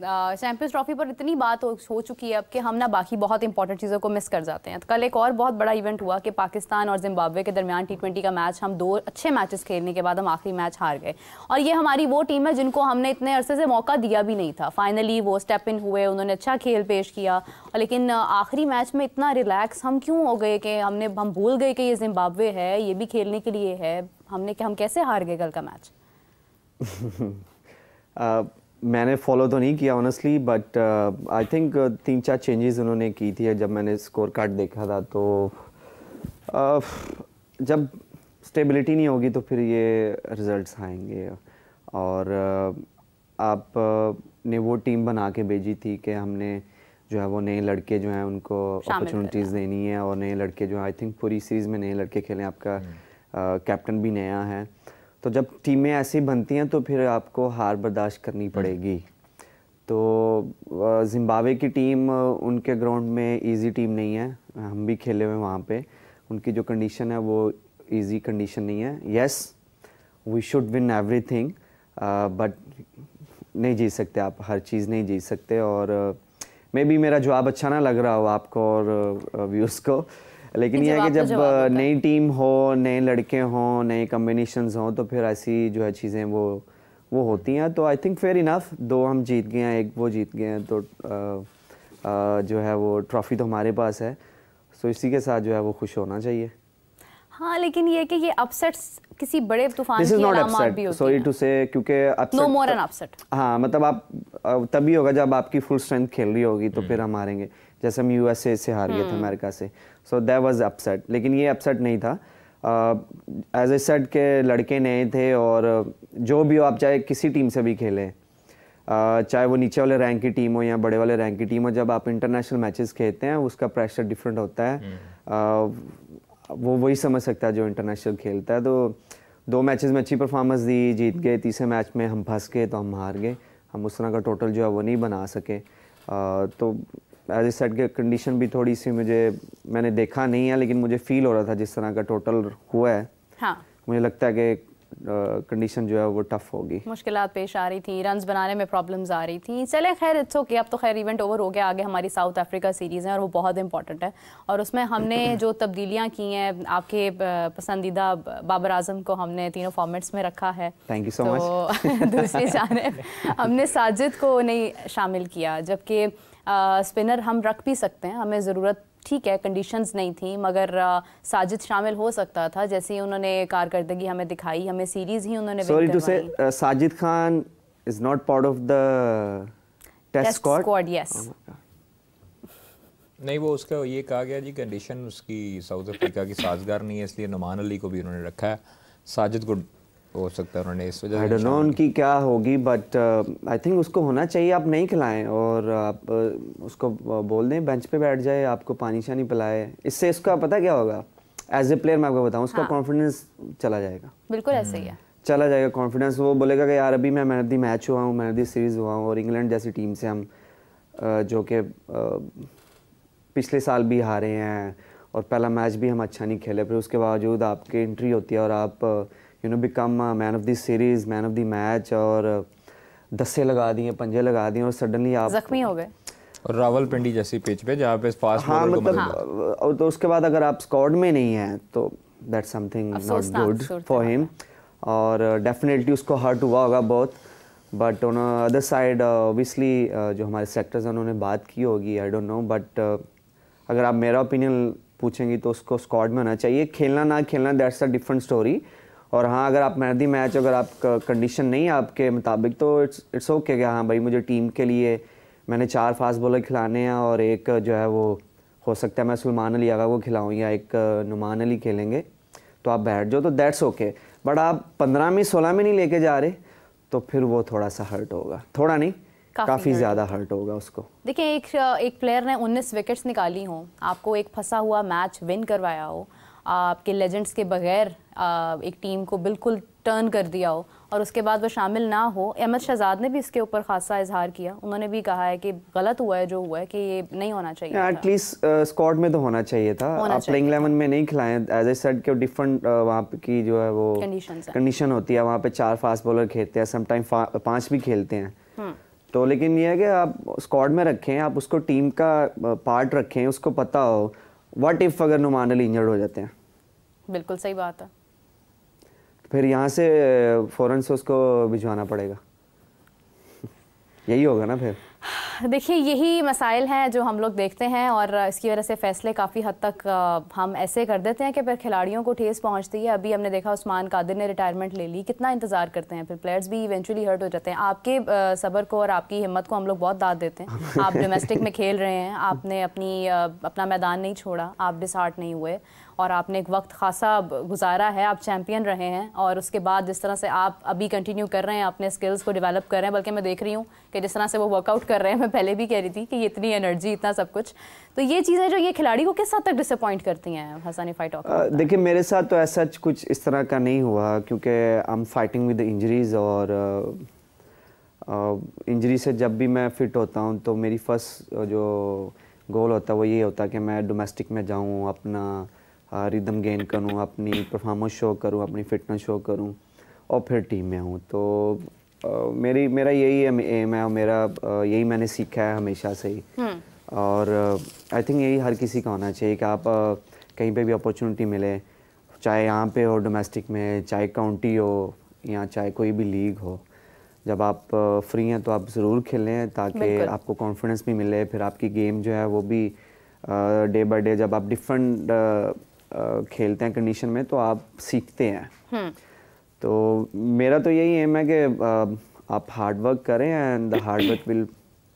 Champions trophy पर इतनी बात हो चुकी है अब कि हम ना बाकी बहुत इंपॉर्टेंट चीज़ों को मिस कर जाते हैं। तो कल एक और बहुत बड़ा इवेंट हुआ कि पाकिस्तान और जिम्बाब्वे के दरमियान T20 का मैच, हम 2 अच्छे मैचेस खेलने के बाद हम आखिरी मैच हार गए। और ये हमारी वो टीम है जिनको हमने इतने अरसे से मौका दिया भी नहीं था। फाइनली वो स्टेप इन हुए, उन्होंने अच्छा खेल पेश किया, लेकिन आखिरी मैच में इतना रिलैक्स हम क्यों हो गए कि हम भूल गए कि ये जिम्बाब्वे है, ये भी खेलने के लिए है। हम कैसे हार गए कल का मैच? मैंने फॉलो तो नहीं किया honestly, but I think 3-4 changes उन्होंने की थी। जब मैंने स्कोर कार्ड देखा था तो जब स्टेबिलिटी नहीं होगी तो फिर ये रिजल्ट्स आएंगे। और आप ने वो टीम बना के भेजी थी कि हमने जो है वो नए लड़के जो हैं उनको अपॉर्चुनिटीज़ देनी है, और नए लड़के जो आई थिंक पूरी सीरीज़ में नए लड़के खेलें। आपका कैप्टन भी नया है, तो जब टीमें ऐसी बनती हैं तो फिर आपको हार बर्दाश्त करनी पड़ेगी। तो जिम्बाब्वे की टीम उनके ग्राउंड में इजी टीम नहीं है, हम भी खेले हुए वहाँ पे। उनकी जो कंडीशन है वो इजी कंडीशन नहीं है। Yes we should win everything, but नहीं जीत सकते आप, हर चीज़ नहीं जीत सकते। और मे बी मेरा जवाब अच्छा ना लग रहा हो आपको और व्यूज़ को, लेकिन ये है कि जब नई टीम हो, नए लड़के हों, नए कॉम्बिनेशंस हों, तो फिर ऐसी जो है चीज़ें वो होती हैं। तो आई थिंक फेयर इनफ, 2 हम जीत गए हैं, 1 वो जीत गए हैं, तो जो है वो ट्रॉफ़ी तो हमारे पास है। सो इसी के साथ जो है वो खुश होना चाहिए। हाँ, लेकिन ये कि ये अपसेट्स किसी बड़े तूफान की अलामत भी होती है। सॉरी टू से, क्योंकि upset no more an upset. हाँ, मतलब आप तभी होगा जब आपकी फुल स्ट्रेंथ खेल रही होगी, तो फिर हम हारेंगे। जैसे हम यूएसए से हार गए थे, अमेरिका से, सो दैट वाज अपसेट। लेकिन ये अपसेट नहीं था। एज ए सेड के लड़के नए थे, और जो भी हो, आप चाहे किसी टीम से भी खेलें, चाहे वो नीचे वाले रैंक की टीम हो या बड़े वाले रैंक की टीम हो, जब आप इंटरनेशनल मैचेस खेलते हैं उसका प्रेशर डिफरेंट होता है। वो वही समझ सकता है जो इंटरनेशनल खेलता है। तो 2 मैचेस में अच्छी परफॉर्मेंस दी, जीत गए। तीसरे मैच में हम फंस गए तो हम हार गए। हम उस तरह का टोटल जो है वो नहीं बना सके। तो एज ए सेट के कंडीशन भी थोड़ी सी मैंने देखा नहीं है, लेकिन मुझे फील हो रहा था जिस तरह का टोटल हुआ है। हाँ, मुझे लगता है कि कंडीशन जो है वो टफ होगी। मुश्किलात पेश आ रही थी, रन्स बनाने में प्रॉब्लम्स आ रही थी। चले खैर, इट्स ओके, अब तो खैर इवेंट ओवर हो गया। आगे हमारी साउथ अफ्रीका सीरीज़ है और वो बहुत इंपॉर्टेंट है, और उसमें हमने जो तब्दीलियां की हैं, आपके पसंदीदा बाबर आजम को हमने तीनों फॉर्मेट्स में रखा है। Thank you so much. दूसरी जानिब हमने साजिद को नहीं शामिल किया, जबकि स्पिनर हम रख भी सकते हैं, हमें ज़रूरत, ठीक है कंडीशंस नहीं थी, मगर साजिद शामिल हो सकता था। जैसे ही उन्होंने कारकर्दगी हमें दिखाई, हमें सीरीज ही उन्होंने sorry to say, Sajid Khan is not part of the test squad. Yes, नहीं, वो उसका ये कहा गया जी कंडीशन उसकी साउथ अफ्रीका की साजगार नहीं है, इसलिए नुमान अली को भी उन्होंने रखा है। साजिद को हो सकता है उन्होंने इस वजह से, आई डोंट नो उनकी क्या होगी, बट आई थिंक उसको होना चाहिए। आप नहीं खिलाएं और आप उसको बोल दें बेंच पे बैठ जाए, आपको पानी शानी पिलाए। इससे इसका पता क्या होगा, एज ए प्लेयर मैं आपको बताऊं, उसका कॉन्फिडेंस चला जाएगा। बिल्कुल ऐसे ही है, चला जाएगा कॉन्फिडेंस। वो बोलेगा कि यार अभी मैं मैन ऑफ द मैच हुआ हूँ, मैन ऑफ द सीरीज़ हुआ हूँ, और इंग्लैंड जैसी टीम से हम जो कि पिछले साल भी हारे हैं और पहला मैच भी हम अच्छा नहीं खेले, फिर उसके बावजूद आपकी एंट्री होती है और आप become man of the series, man of the match, और दस्से लगा दिए, पंजे लगा दिए, और सडनली आप जख्मी हो गए। और रावलपिंडी जैसी पिच पे जहाँ पे फास्ट हाँ, बॉलर मतलब और तो उसके बाद अगर आप स्क्वाड में नहीं हैं तो that's something not good for him, और डेफिनेटली उसको हर्ट हुआ होगा बहुत। But on other side obviously जो हमारे सेक्टर्स हैं उन्होंने बात की होगी, आई डोंट नो, बट अगर आप मेरा ओपिनियन पूछेंगी तो उसको स्क्वाड में होना चाहिए। खेलना ना खेलना दैट्स अ डिफरेंट स्टोरी। और हाँ, अगर आप मैन ऑफ द मैच, अगर आप कंडीशन नहीं है आपके मुताबिक, तो इट्स ओके कि हाँ भाई मुझे टीम के लिए मैंने 4 फास्ट बॉलर खिलाने हैं और एक जो है वो हो सकता है मैं सलमान अली आगा को खिलाऊँ या एक नुमान अली खेलेंगे, तो आप बैठ जाओ, तो दैट्स ओके। बट आप 15 में 16 में नहीं लेके जा रहे तो फिर वो थोड़ा सा हर्ट होगा, थोड़ा नहीं काफ़ी ज़्यादा हर्ट होगा उसको। देखिए, एक प्लेयर ने 19 विकेट्स निकाली हों, आपको एक फंसा हुआ मैच विन करवाया हो, आपके लेजेंड्स के बगैर एक टीम को बिल्कुल टर्न कर दिया हो, और उसके बाद वो शामिल ना हो। अहमद शहजाद ने भी इसके ऊपर खासा इजहार किया, उन्होंने भी कहा है कि गलत हुआ है जो हुआ है, कि ये नहीं होना चाहिए। एटलीस्ट स्क्वाड में तो होना चाहिए था, आप प्लेइंग 11 में नहीं खिलाएं। एज ए सेड के डिफरेंट वहाँ की जो है वो कंडीशन होती है, वहाँ पे 4 फास्ट बॉलर खेलते हैं, समटाइम 5 भी खेलते हैं, तो लेकिन ये है कि आप स्क्वाड में रखें, आप उसको टीम का पार्ट रखें, उसको पता हो व्हाट इफ अगर नुमान अली इंजर्ड हो जाते हैं। बिल्कुल सही बात है। फिर यहाँ से फ़ौरन से उसको भिजवाना पड़ेगा यही होगा ना फिर। देखिए यही मसाइल हैं जो हम लोग देखते हैं और इसकी वजह से फ़ैसले काफ़ी हद तक हम ऐसे कर देते हैं कि फिर खिलाड़ियों को ठेस पहुंचती है। अभी हमने देखा उस्मान कादिर ने रिटायरमेंट ले ली, कितना इंतज़ार करते हैं, फिर प्लेयर्स भी इवेंचुअली हर्ट हो जाते हैं। आपके सब्र को और आपकी हिम्मत को हम लोग बहुत दाद देते हैं। आप डोमेस्टिक में खेल रहे हैं, आपने अपना मैदान नहीं छोड़ा, आप डिसहार्ट नहीं हुए और आपने एक वक्त खासा गुजारा है, आप चैम्पियन रहे हैं और उसके बाद जिस तरह से आप अभी कंटिन्यू कर रहे हैं, अपने स्किल्स को डेवलप कर रहे हैं, बल्कि मैं देख रही हूँ कि जिस तरह से वो वर्कआउट कर रहे हैं, मैं पहले भी कह रही थी कि ये इतनी एनर्जी, इतना सब कुछ, तो ये चीज़ें जो ये खिलाड़ी को किस हद तक डिसअपॉइंट करती हैं हसन इफ आई टॉक? देखिए मेरे साथ तो ऐसा कुछ इस तरह का नहीं हुआ क्योंकि I am fighting with injuries और इंजरी से जब भी मैं फिट होता हूँ तो मेरी फर्स्ट जो गोल होता है वो ये होता है कि मैं डोमेस्टिक में जाऊँ, अपना रिदम गेन करूँ, अपनी परफॉर्मेंस शो करूँ, अपनी फिटनेस शो करूँ और फिर टीम में हूँ। तो मेरा यही एम है और मेरा यही मैंने सीखा है हमेशा से ही। और आई थिंक यही हर किसी का होना चाहिए कि आप कहीं पे भी अपॉर्चुनिटी मिले, चाहे यहाँ पे हो डोमेस्टिक में, चाहे काउंटी हो या चाहे कोई भी लीग हो, जब आप फ्री हैं तो आप ज़रूर खेलें ताकि आपको कॉन्फिडेंस भी मिले। फिर आपकी गेम जो है वो भी डे बाय डे जब आप डिफरेंट खेलते हैं कंडीशन में तो आप सीखते हैं। तो मेरा तो यही एम है कि आप हार्ड वर्क करें and the hard work will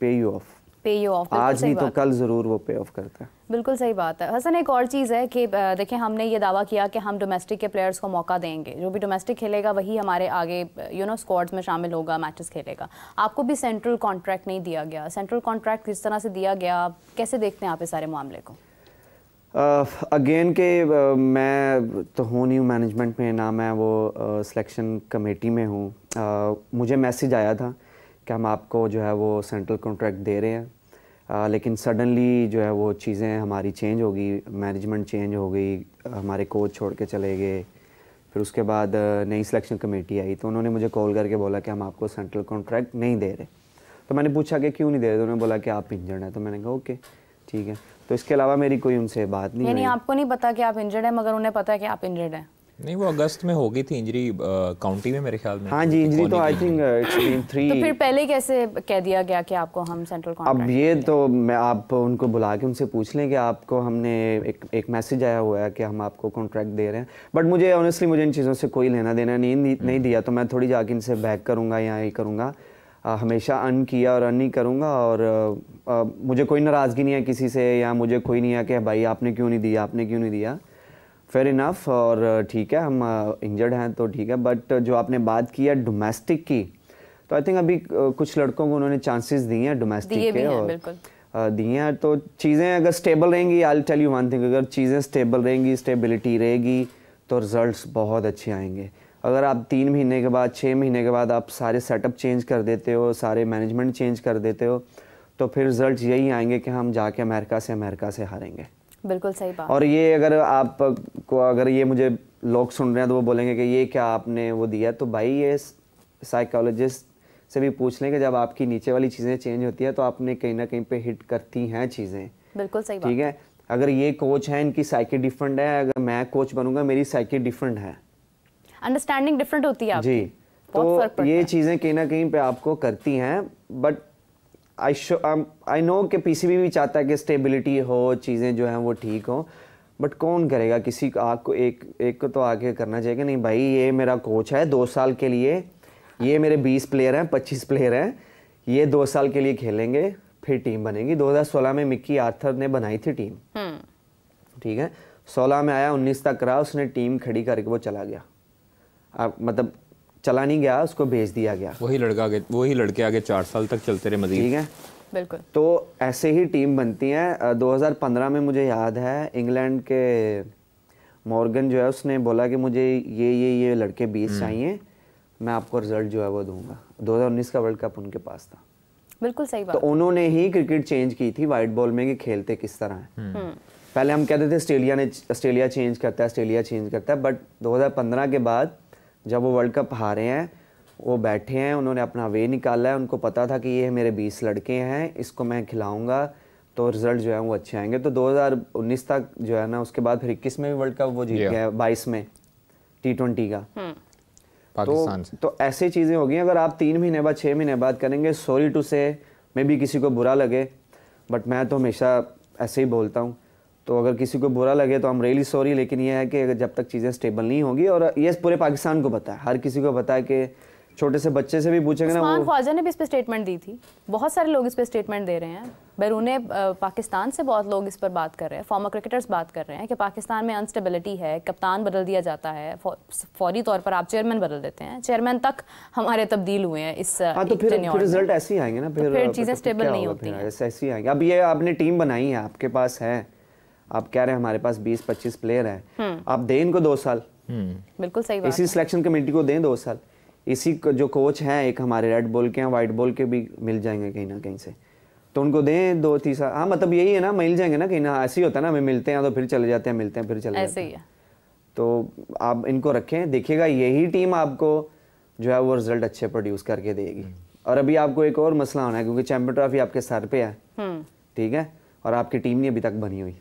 pay you of. आज नहीं तो कल ज़रूर वो पे ऑफ करता है। बिल्कुल सही बात है। हसन एक और चीज़ है कि देखिए हमने ये दावा किया कि हम डोमेस्टिक के प्लेयर्स को मौका देंगे, जो भी डोमेस्टिक खेलेगा वही हमारे आगे स्क्वाड्स में शामिल होगा, मैचेस खेलेगा। आपको भी सेंट्रल कॉन्ट्रैक्ट नहीं दिया गया, सेंट्रल कॉन्ट्रैक्ट किस तरह से दिया गया, कैसे देखते हैं आप इस सारे मामले को? अगेन के मैं तो हूँ नहीं मैनेजमेंट में, ना मैं वो सिलेक्शन कमेटी में हूँ। मुझे मैसेज आया था कि हम आपको जो है वो सेंट्रल कॉन्ट्रैक्ट दे रहे हैं, लेकिन सडनली जो है वो चीज़ें हमारी चेंज हो गई, मैनेजमेंट चेंज हो गई, हमारे कोच छोड़ के चले गए। फिर उसके बाद नई सिलेक्शन कमेटी आई तो उन्होंने मुझे कॉल करके बोला कि हम आपको सेंट्रल कॉन्ट्रैक्ट नहीं दे रहे। तो मैंने पूछा कि क्यों नहीं दे रहे, तो उन्होंने बोला कि आप इंजर्ड हैं। तो मैंने कहा ओके ठीक है। तो इसके अलावा मेरी कोई उनसे बात नहीं। यानी आपको नहीं पता कि आप इंजर्ड हैं मगर उन्हें पता है कि आप इंजर्ड हैं? नहीं, वो अगस्त में हो गई थी इंजरी काउंटी में मेरे ख्याल में। हाँ जी, इंजरी तो आई थिंक इट्स बीन 3। तो फिर पहले कैसे कह दिया गया कि आपको हम सेंट्रल कॉन्ट्रैक्ट? अब ये तो मैं आप उनको बुला के उनसे पूछ लें कि आपको हमने एक मैसेज आया हुआ है कि हम आपको कॉन्ट्रैक्ट दे रहे हैं। बट मुझे ऑनेस्टली मुझे इन चीज़ों से कोई लेना देना नहीं दिया, तो मैं थोड़ी जाके इनसे बैक करूँगा या ये करूँगा। हमेशा अर्न किया और अर्न ही करूँगा और मुझे कोई नाराज़गी नहीं है किसी से, या मुझे कोई नहीं है कि भाई आपने क्यों नहीं दिया, आपने क्यों नहीं दिया। फेयर इनफ और ठीक है, हम इंजर्ड हैं तो ठीक है। बट जो आपने बात की है डोमेस्टिक की, तो आई थिंक अभी कुछ लड़कों को उन्होंने चांसेस दिए हैं डोमेस्टिक के और दिए हैं। तो चीज़ें अगर स्टेबल रहेंगी, I will tell you one thing, अगर चीज़ें स्टेबल रहेंगी, स्टेबिलिटी रहेगी तो रिजल्ट्स बहुत अच्छे आएंगे। अगर आप 3 महीने के बाद 6 महीने के बाद आप सारे सेटअप चेंज कर देते हो, सारे मैनेजमेंट चेंज कर देते हो, तो फिर रिजल्ट यही आएंगे कि हम जाके अमेरिका से हारेंगे। बिल्कुल सही बात। और ये अगर अगर ये मुझे लोग सुन रहे हैं तो वो बोलेंगे कि ये क्या आपने वो दिया, तो भाई ये साइकोलॉजिस्ट से भी पूछ लें कि जब आपकी नीचे वाली चीज़ें चेंज होती है तो आपने कहीं ना कहीं पे हिट करती हैं चीज़ें। बिल्कुल सही बात। ठीक है, अगर ये कोच है, इनकी साइकी डिफरेंट है, अगर मैं कोच बनूंगा मेरी साइकी डिफरेंट है, अंडरस्टैंडिंग डिफरेंट होती है आपकी। जी। तो ये चीज़ें कहीं ना कहीं पे आपको करती हैं। बट आई नो कि पीसीबी भी चाहता है कि स्टेबिलिटी हो, चीज़ें जो हैं वो ठीक हो, बट कौन करेगा? किसी को आपको एक को तो आगे करना चाहिए कि नहीं भाई ये मेरा कोच है 2 साल के लिए, ये मेरे 20 प्लेयर हैं, 25 प्लेयर हैं, ये 2 साल के लिए खेलेंगे फिर टीम बनेगी। 2016 में मिक्की आर्थर ने बनाई थी टीम, ठीक है, 16 में आया, 19 तक रहा, उसने टीम खड़ी करके वो चला गया। मतलब चला नहीं गया, उसको भेज दिया गया। वही लड़के आगे 4 साल तक चलते रहे मजीद। ठीक है, बिल्कुल। तो ऐसे ही टीम बनती है। 2015 में मुझे याद है इंग्लैंड के मॉर्गन जो है उसने बोला कि मुझे ये लड़के 20 चाहिए, मैं आपको रिजल्ट जो है वो दूंगा। 2019 का वर्ल्ड कप उनके पास था। बिल्कुल सही बात। तो उन्होंने ही क्रिकेट चेंज की थी वाइट बॉल में कि खेलते किस तरह है। पहले हम कहते थे ऑस्ट्रेलिया चेंज करता है, बट 2015 के बाद जब वो वर्ल्ड कप हारे हैं वो बैठे हैं, उन्होंने अपना वे निकाला है, उनको पता था कि ये मेरे 20 लड़के हैं, इसको मैं खिलाऊंगा तो रिजल्ट जो है वो अच्छे आएंगे। तो 2019 तक जो है ना, उसके बाद फिर 21 में भी वर्ल्ड कप वो जीत गया, 22 में T20 का पाकिस्तान से। तो ऐसी चीज़ें हो गई। अगर आप 3 महीने बाद 6 महीने बाद करेंगे, सॉरी टू से मे भी किसी को बुरा लगे, बट मैं तो हमेशा ऐसे ही बोलता हूँ, तो अगर किसी को बुरा लगे तो हम रियली सॉरी, लेकिन ये है कि अगर जब तक चीज़ें स्टेबल नहीं होगी, और ये पूरे पाकिस्तान को पता है, हर किसी को पता है कि छोटे से बच्चे से भी पूछेंगे ना, उस्मान ख्वाजा ने भी इस पे स्टेटमेंट दी थी, बहुत सारे लोग इस पे स्टेटमेंट दे रहे हैं, बैरूने पाकिस्तान से बहुत लोग इस पर बात कर रहे हैं, फॉर्मर क्रिकेटर्स बात कर रहे हैं कि पाकिस्तान में अनस्टेबिलिटी है, कप्तान बदल दिया जाता है, फौरी तौर पर आप चेयरमैन बदल देते हैं, चेयरमैन तक हमारे तब्दील हुए हैं इस तो फिर रिजल्ट ऐसे ही आएंगे ना, फिर चीज़ें स्टेबल नहीं होती हैं, ऐसे ही आएंगे। अब ये आपने टीम बनाई है, आपके पास है, आप कह रहे हैं हमारे पास 20-25 प्लेयर हैं, आप दें इनको 2 साल, बिल्कुल सही बात, इसी सिलेक्शन कमेटी को दें 2 साल, इसी जो कोच हैं, एक हमारे रेड बॉल के हैं, वाइट बॉल के भी मिल जाएंगे कहीं ना कहीं से, तो उनको दें 2-3 साल। हाँ मतलब यही है ना, मिल जाएंगे ना कहीं ना, ऐसे ही होता है ना, हमें मिलते हैं तो फिर चले जाते हैं, मिलते हैं फिर चले ऐसे जाते ही हैं। है। तो आप इनको रखें, देखिएगा यही टीम आपको जो है वो रिजल्ट अच्छे प्रोड्यूस करके देगी। और अभी आपको एक और मसला होना है, क्योंकि चैंपियन ट्रॉफी आपके सर पे है, ठीक है, और आपकी टीम नहीं अभी तक बनी हुई।